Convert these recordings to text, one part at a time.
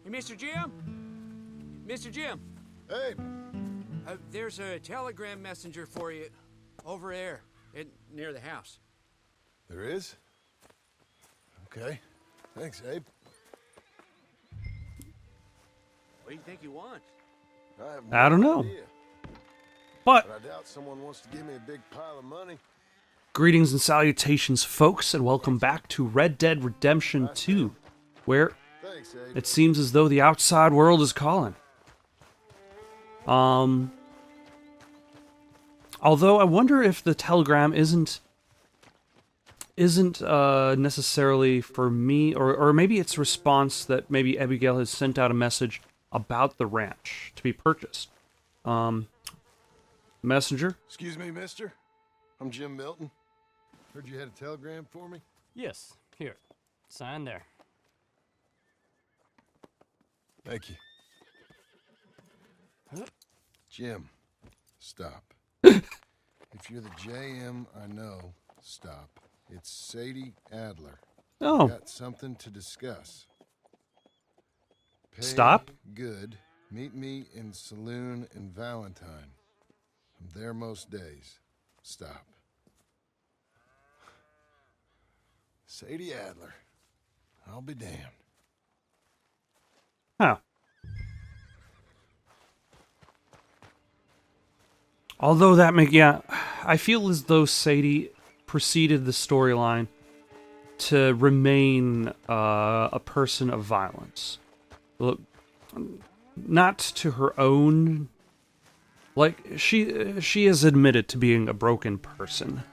Hey, Mr. Jim? Mr. Jim? Hey. There's a telegram messenger for you over there, near the house. There is? Okay. Thanks, Abe. What do you think he wants? I don't know. idea. But I doubt someone wants to give me a big pile of money. greetings and salutations, folks, and welcome back to Red Dead Redemption 2, where Thanks, Abe. it seems as though the outside world is calling. Although I wonder if the telegram isn't necessarily for me, or maybe it's a response that maybe Abigail has sent out a message about the ranch to be purchased. Messenger? Excuse me, mister. I'm Jim Milton. Heard you had a telegram for me? Yes, here. Sign there. Thank you. Jim, stop. If you're the JM I know, stop. It's Sadie Adler. Oh, Got something to discuss. Pay Stop. Good. Meet me in saloon in Valentine. I'm there most days. Stop. Sadie Adler. I'll be damned. huh. Although I feel as though Sadie preceded the storyline to remain a person of violence. Look, not to her own. Like she has admitted to being a broken person.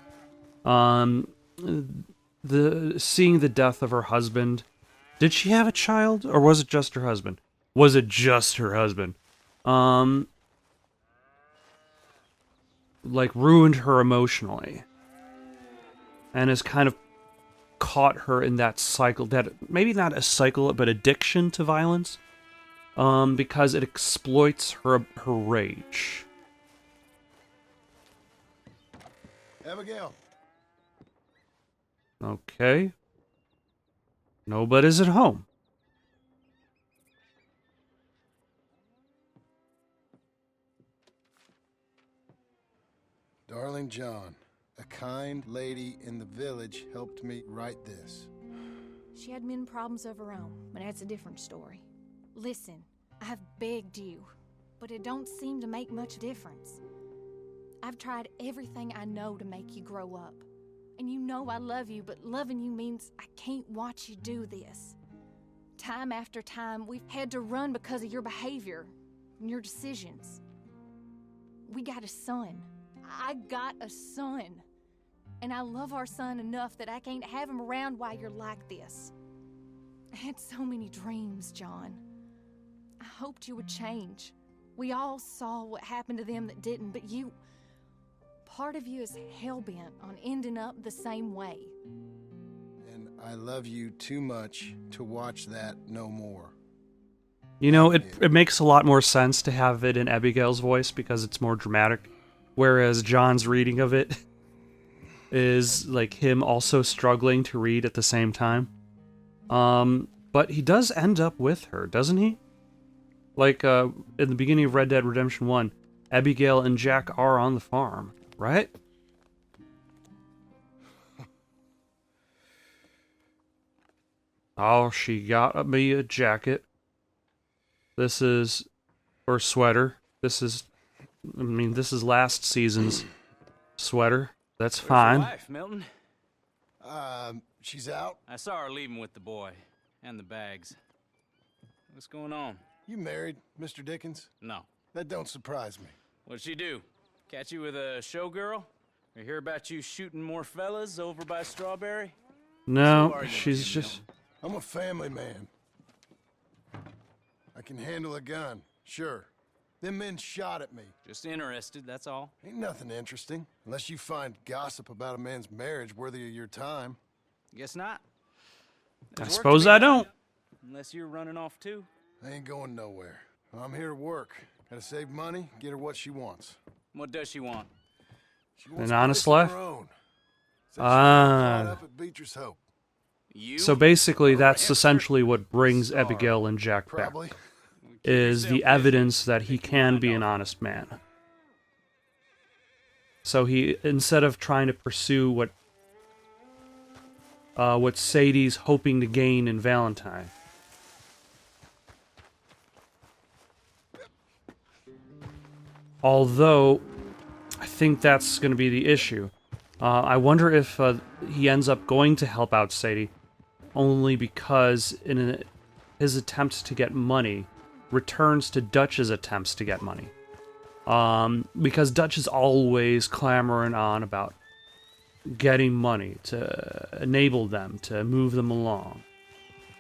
Seeing the death of her husband. Did she have a child, or was it just her husband? Was it just her husband? Like ruined her emotionally, and has kind of caught her in that cycle, that maybe not a cycle but addiction to violence, because it exploits her rage. Abigail. Okay, nobody's at home. Darling John, a kind lady in the village helped me write this. She had men problems of her own, but that's a different story. Listen, I've begged you, but it don't seem to make much difference. I've tried everything I know to make you grow up. And you know I love you, but loving you means I can't watch you do this. Time after time, we've had to run because of your behavior and your decisions. We got a son. I got a son. And I love our son enough that I can't have him around while you're like this. I had so many dreams, John. I hoped you would change. We all saw what happened to them that didn't, but you... Part of you is hell-bent on ending up the same way. And I love you too much to watch that no more. You know, it makes a lot more sense to have it in Abigail's voice because it's more dramatic, whereas John's reading of it is like him also struggling to read at the same time. But he does end up with her, doesn't he? Like in the beginning of Red Dead Redemption 1, Abigail and Jack are on the farm, right? Oh, she got me a jacket. This is... or sweater. This is last season's sweater. That's fine. Where's your wife, Milton? She's out. I saw her leaving with the boy and the bags. What's going on? You married, Mr. Dickens? No. That don't surprise me. What'd she do? Catch you with a showgirl? Or hear about you shooting more fellas over by Strawberry? No, she's just... I'm a family man. I can handle a gun, sure. Them men shot at me. Just interested, that's all. Ain't nothing interesting, unless you find gossip about a man's marriage worthy of your time. Guess not. I There's work to suppose be I done, don't. Unless you're running off too. I ain't going nowhere. I'm here to work. Gotta save money, get her what she wants. What does she want? She wants An a honest place of life? her own. Said she got caught Ah. up at Beecher's Hope. You? So basically, that's essentially what brings Abigail and Jack back, Probably. is the evidence that he can be an honest man. So he, instead of trying to pursue what Sadie's hoping to gain in Valentine, although I think that's going to be the issue. I wonder if he ends up going to help out Sadie, only because his attempts to get money returns to Dutch's attempts to get money. Because Dutch is always clamoring on about getting money to enable them, to move them along.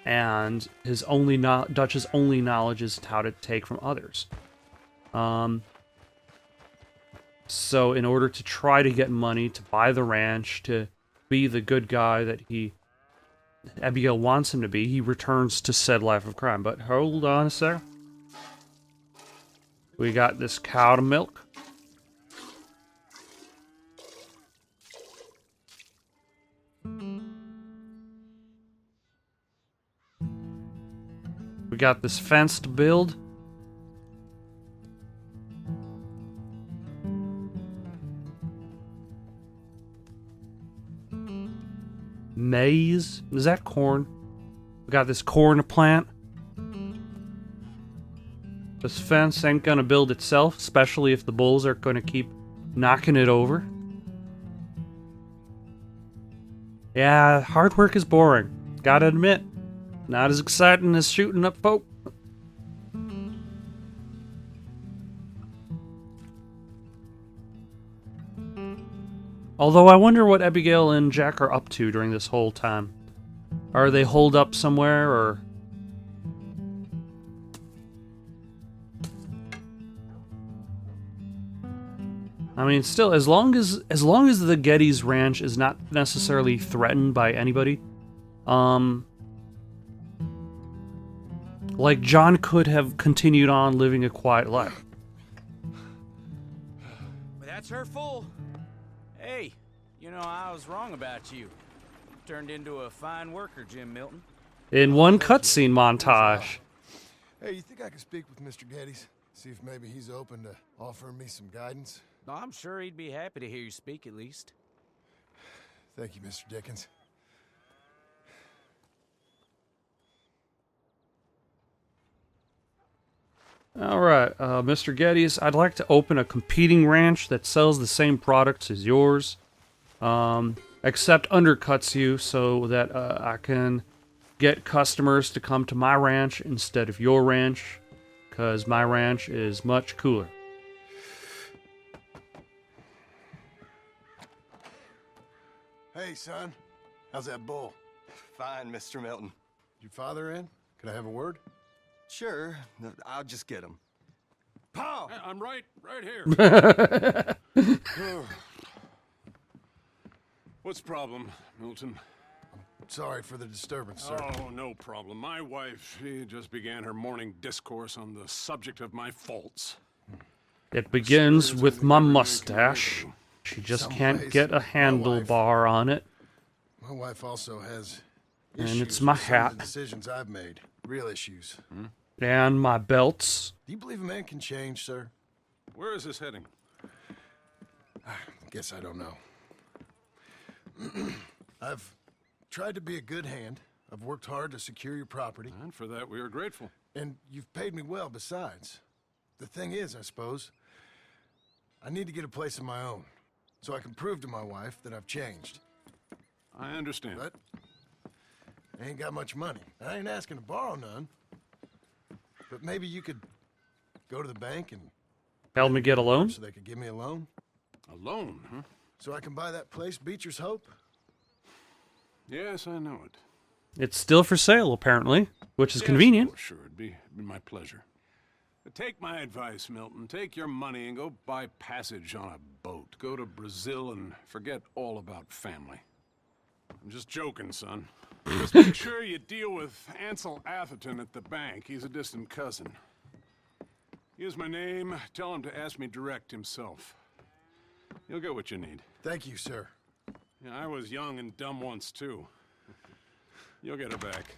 And Dutch's only knowledge is how to take from others. So in order to try to get money to buy the ranch, to be the good guy that Abigail wants him to be, he returns to said life of crime. But hold on a sec. We got this cow to milk. We got this fence to build. Maize? Is that corn? We got this corn to plant. This fence ain't gonna build itself, especially if the bulls are gonna keep knocking it over. Yeah, hard work is boring. Gotta admit. Not as exciting as shooting up folk. Although I wonder what Abigail and Jack are up to during this whole time. Are they holed up somewhere, or... I mean, still, as long as the Geddes Ranch is not necessarily threatened by anybody, like, John could have continued on living a quiet life. But that's her full. Hey, you know, I was wrong about you. Turned into a fine worker, Jim Milton. In one cutscene montage. Hey, you think I could speak with Mr. Geddes? See if maybe he's open to offering me some guidance? No, I'm sure he'd be happy to hear you speak, at least. Thank you, Mr. Dickens. Alright, Mr. Geddes, I'd like to open a competing ranch that sells the same products as yours, except undercuts you so that I can get customers to come to my ranch instead of your ranch, because my ranch is much cooler. Hey, son. How's that bull? Fine, Mr. Milton. Your father in? Could I have a word? Sure, I'll just get him. Pow! I'm right here. What's the problem, Milton? Sorry for the disturbance, sir. Oh, no problem. My wife, she just began her morning discourse on the subject of my faults. It begins with my mustache. She just can't get a handlebar on it. My wife also has And issues it's my with some of hat. the decisions I've made. Real issues. And my belts. Do you believe a man can change, sir? Where is this heading? Guess I don't know. I've tried to be a good hand. I've worked hard to secure your property. And for that, we are grateful. And you've paid me well besides. The thing is, I suppose, I need to get a place of my own. So I can prove to my wife that I've changed. I understand. But I ain't got much money. I ain't asking to borrow none. But maybe you could go to the bank and Help me get a loan? so they could give me a loan. A loan, huh? So I can buy that place, Beecher's Hope. Yes, I know it. It's still for sale, apparently, which is Yes, convenient. oh, sure, it'd be my pleasure. But take my advice, Milton. Take your money and go buy passage on a boat. Go to Brazil and forget all about family. I'm just joking, son. Just make sure you deal with Ansel Atherton at the bank. He's a distant cousin. Here's my name. Tell him to ask me direct himself. You'll get what you need. Thank you, sir. Yeah, I was young and dumb once, too. You'll get her back.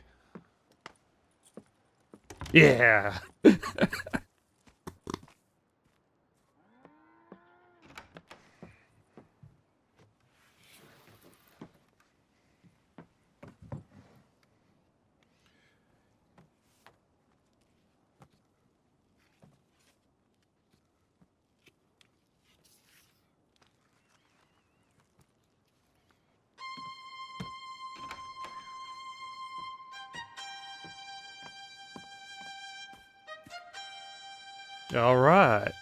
Yeah. All right.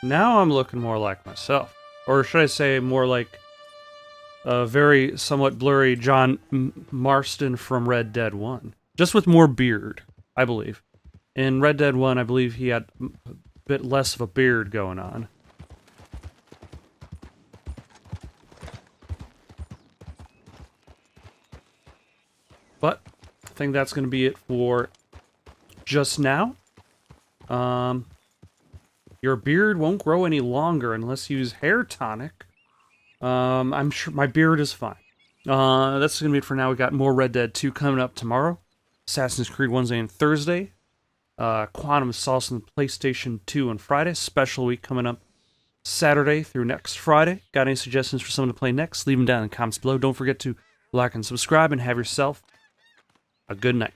Now I'm looking more like myself. Or should I say more like a very somewhat blurry John Marston from Red Dead 1. Just with more beard, I believe. In Red Dead 1, I believe he had a bit less of a beard going on. But I think that's going to be it for just now. Your beard won't grow any longer unless you use hair tonic. I'm sure my beard is fine. That's going to be it for now. We got more Red Dead 2 coming up tomorrow. Assassin's Creed Wednesday and Thursday. Quantum of Solace on PlayStation 2 on Friday. Special week coming up Saturday through next Friday. Got any suggestions for someone to play next? Leave them down in the comments below. Don't forget to like and subscribe and have yourself a good night.